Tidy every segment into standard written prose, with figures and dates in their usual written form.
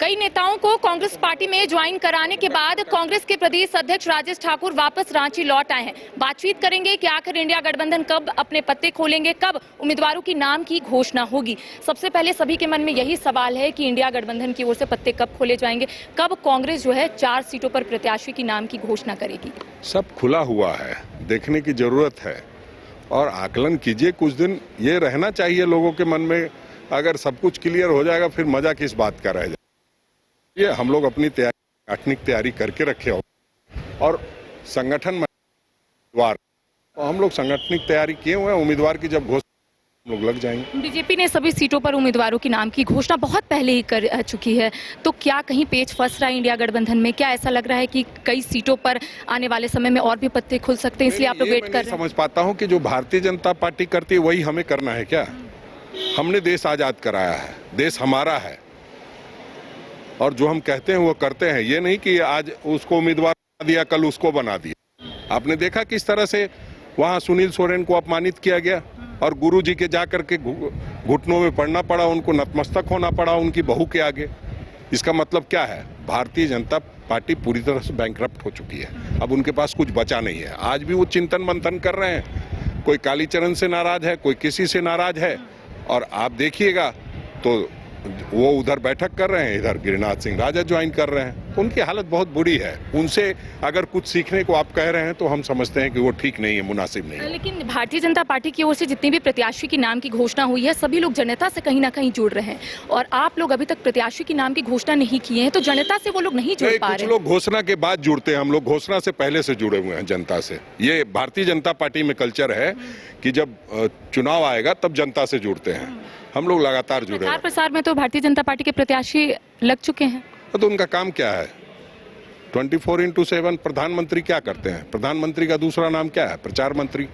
कई नेताओं को कांग्रेस पार्टी में ज्वाइन कराने के बाद कांग्रेस के प्रदेश अध्यक्ष राजेश ठाकुर वापस रांची लौट आए हैं। बातचीत करेंगे कि आखिर इंडिया गठबंधन कब अपने पत्ते खोलेंगे, कब उम्मीदवारों की नाम की घोषणा होगी। सबसे पहले सभी के मन में यही सवाल है कि इंडिया गठबंधन की ओर से पत्ते कब खोले जाएंगे, कब कांग्रेस जो है 4 सीटों पर प्रत्याशी की नाम की घोषणा करेगी। सब खुला हुआ है, देखने की जरूरत है और आकलन कीजिए। कुछ दिन ये रहना चाहिए लोगों के मन में। अगर सब कुछ क्लियर हो जाएगा फिर मजा किस बात का रह जाएगा। ये हम लोग अपनी तैयारी तैयारी करके रखे हो और संगठन में उम्मीदवार हम लोग संगठनिक तैयारी किए हुए हैं। उम्मीदवार की जब घोषणा हम लोग लग जाएंगे। बीजेपी ने सभी सीटों पर उम्मीदवारों की नाम की घोषणा बहुत पहले ही कर चुकी है, तो क्या कहीं पेच फंस रहा है इंडिया गठबंधन में? क्या ऐसा लग रहा है कि कई सीटों पर आने वाले समय में और भी पत्ते खुल सकते हैं, इसलिए आप लोग वेट कर रहे हैं? समझ पाता हूँ कि जो भारतीय जनता पार्टी करती है वही हमें करना है क्या? हमने देश आजाद कराया है, देश हमारा है और जो हम कहते हैं वो करते हैं। ये नहीं कि आज उसको उम्मीदवार बना दिया, कल उसको बना दिया। आपने देखा किस तरह से वहां सुनील सोरेन को अपमानित किया गया और गुरुजी के जाकर के घुटनों में पड़ना पड़ा, उनको नतमस्तक होना पड़ा उनकी बहू के आगे। इसका मतलब क्या है? भारतीय जनता पार्टी पूरी तरह से बैंकरप्ट हो चुकी है। अब उनके पास कुछ बचा नहीं है। आज भी वो चिंतन मंथन कर रहे हैं। कोई कालीचरण से नाराज है, कोई किसी से नाराज है और आप देखिएगा तो वो उधर बैठक कर रहे हैं, इधर गिरिनाथ सिंह राजा ज्वाइन कर रहे हैं। उनकी हालत बहुत बुरी है। उनसे अगर कुछ सीखने को आप कह रहे हैं तो हम समझते हैं कि वो ठीक नहीं है, मुनासिब नहीं है। लेकिन भारतीय जनता पार्टी की ओर से जितनी भी प्रत्याशी की नाम की घोषणा हुई है, सभी लोग जनता से कहीं ना कहीं जुड़ रहे हैं और आप लोग अभी तक प्रत्याशी की नाम की घोषणा नहीं किए हैं, तो जनता से वो लोग नहीं जुड़ पा रहे। कुछ लोग घोषणा के बाद जुड़ते हैं, हम लोग घोषणा से पहले से जुड़े हुए हैं जनता से। ये भारतीय जनता पार्टी में कल्चर है कि जब चुनाव आएगा तब जनता से जुड़ते हैं। हम लोग लगातार जुड़े हैं। प्रचार में तो भारतीय जनता पार्टी के प्रत्याशी लग चुके हैं, तो उनका काम क्या है? 24/7 प्रधानमंत्री क्या करते हैं? प्रधानमंत्री का दूसरा नाम क्या है? प्रचार मंत्री।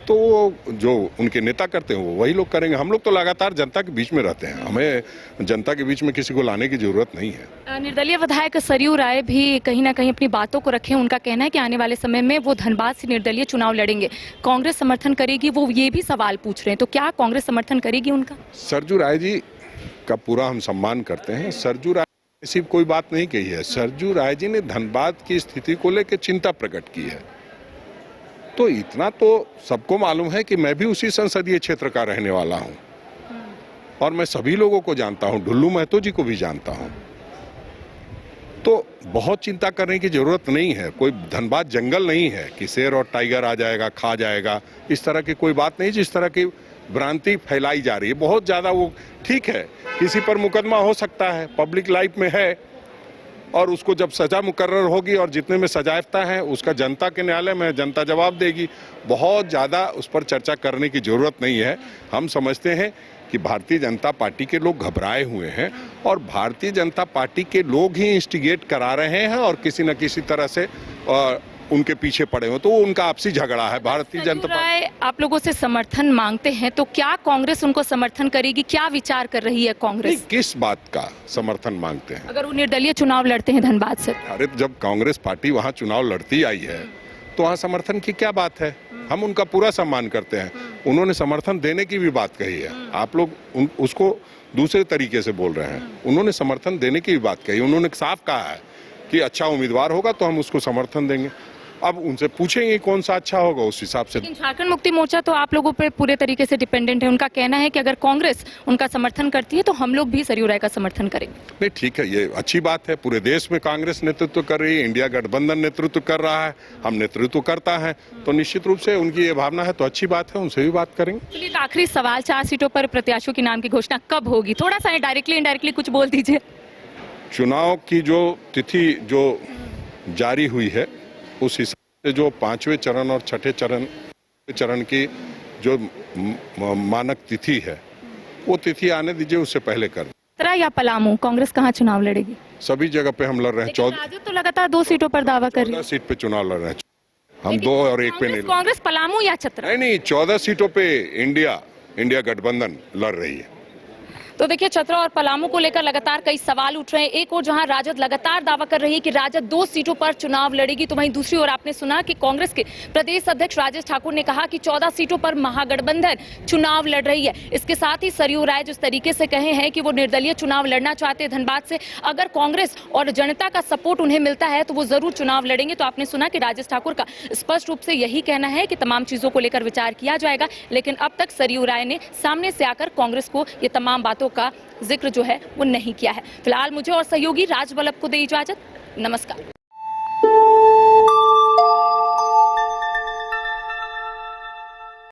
तो वो जो उनके नेता करते हैं वो वही लोग करेंगे। हम लोग तो लगातार जनता के बीच में रहते हैं, हमें जनता के बीच में किसी को लाने की जरूरत नहीं है। निर्दलीय विधायक सरयू राय भी कहीं ना कहीं अपनी बातों को रखे। उनका कहना है कि आने वाले समय में वो धनबाद से निर्दलीय चुनाव लड़ेंगे। कांग्रेस समर्थन करेगी? वो ये भी सवाल पूछ रहे हैं, तो क्या कांग्रेस समर्थन करेगी उनका? सरयू राय जी का पूरा हम सम्मान करते हैं। सरयू राय ऐसी कोई बात नहीं कही है। सरयू राय जी ने धनबाद की स्थिति को लेकर चिंता प्रकट की है, तो इतना तो सबको मालूम है कि मैं भी उसी संसदीय क्षेत्र का रहने वाला हूं और मैं सभी लोगों को जानता हूं, ढुल्लू महतो जी को भी जानता हूं। तो बहुत चिंता करने की जरूरत नहीं है। कोई धनबाद जंगल नहीं है कि शेर और टाइगर आ जाएगा, खा जाएगा। इस तरह की कोई बात नहीं। जिस तरह की भ्रांति फैलाई जा रही है बहुत ज्यादा, वो ठीक है, किसी पर मुकदमा हो सकता है, पब्लिक लाइफ में है और उसको जब सजा मुकर्रर होगी और जितने में सजायफ्ता है उसका जनता के न्यायालय में जनता जवाब देगी। बहुत ज़्यादा उस पर चर्चा करने की ज़रूरत नहीं है। हम समझते हैं कि भारतीय जनता पार्टी के लोग घबराए हुए हैं और भारतीय जनता पार्टी के लोग ही इंस्टिगेट करा रहे हैं और किसी न किसी तरह से उनके पीछे पड़े हो, तो उनका आपसी झगड़ा है। भारतीय जनता पार्टी आप लोगों से समर्थन मांगते हैं, तो क्या कांग्रेस उनको समर्थन करेगी? क्या विचार कर रही है कांग्रेस? किस बात का समर्थन मांगते हैं? अगर वो निर्दलीय चुनाव लड़ते हैं धनबाद से। अरे जब कांग्रेस पार्टी वहाँ चुनाव लड़ती आई है तो वहाँ समर्थन की क्या बात है? हम उनका पूरा सम्मान करते हैं। उन्होंने समर्थन देने की भी बात कही है। आप लोग उसको दूसरे तरीके से बोल रहे हैं। उन्होंने समर्थन देने की भी बात कही। उन्होंने साफ कहा है कि अच्छा उम्मीदवार होगा तो हम उसको समर्थन देंगे। अब उनसे पूछेंगे कौन सा अच्छा होगा, उस हिसाब से। झारखंड मुक्ति मोर्चा तो आप लोगों पे पूरे तरीके से डिपेंडेंट है। उनका कहना है कि अगर कांग्रेस उनका समर्थन करती है तो हम लोग भी सरयू राय का समर्थन करेंगे। नहीं, ठीक है, ये अच्छी बात है। पूरे देश में कांग्रेस नेतृत्व कर रही है, इंडिया गठबंधन नेतृत्व कर रहा है, हम नेतृत्व करता है, तो निश्चित रूप से उनकी ये भावना है तो अच्छी बात है, उनसे भी बात करेंगे। चलिए, आखिरी सवाल, 4 सीटों पर प्रत्याशियों के नाम की घोषणा कब होगी? थोड़ा सा डायरेक्टली इनडायरेक्टली कुछ बोल दीजिए। चुनाव की जो तिथि जो जारी हुई है उस हिसाब से जो 5वें चरण और 6ठे चरण की जो मानक तिथि है वो तिथि आने दीजिए, उससे पहले कर। उत्तरा या पलामू, कांग्रेस कहाँ चुनाव लड़ेगी? सभी जगह पे हम लड़ रहे हैं। 14 तो लगातार 2 सीटों पर दावा कर रही है। 14 सीट पे चुनाव लड़ रहे हैं हम, 2 और 1 पे नहीं। कांग्रेस पलामू या चतरा? नहीं, 14 सीटों पे इंडिया गठबंधन लड़ रही है। तो देखिए, चतरा और पलामू को लेकर लगातार कई सवाल उठ रहे हैं। एक और जहां राजद लगातार दावा कर रही है कि राजद 2 सीटों पर चुनाव लड़ेगी, तो वहीं दूसरी ओर आपने सुना कि कांग्रेस के प्रदेश अध्यक्ष राजेश ठाकुर ने कहा कि 14 सीटों पर महागठबंधन चुनाव लड़ रही है। इसके साथ ही सरयू राय जिस तरीके से कहे हैं कि वो निर्दलीय चुनाव लड़ना चाहते हैं धनबाद से, अगर कांग्रेस और जनता का सपोर्ट उन्हें मिलता है तो वो जरूर चुनाव लड़ेंगे। तो आपने सुना कि राजेश ठाकुर का स्पष्ट रूप से यही कहना है कि तमाम चीजों को लेकर विचार किया जाएगा, लेकिन अब तक सरयू राय ने सामने से आकर कांग्रेस को ये तमाम बातों का जिक्र जो है वो नहीं किया है। फिलहाल मुझे और सहयोगी राज वल्लभ को दे इजाजत। नमस्कार।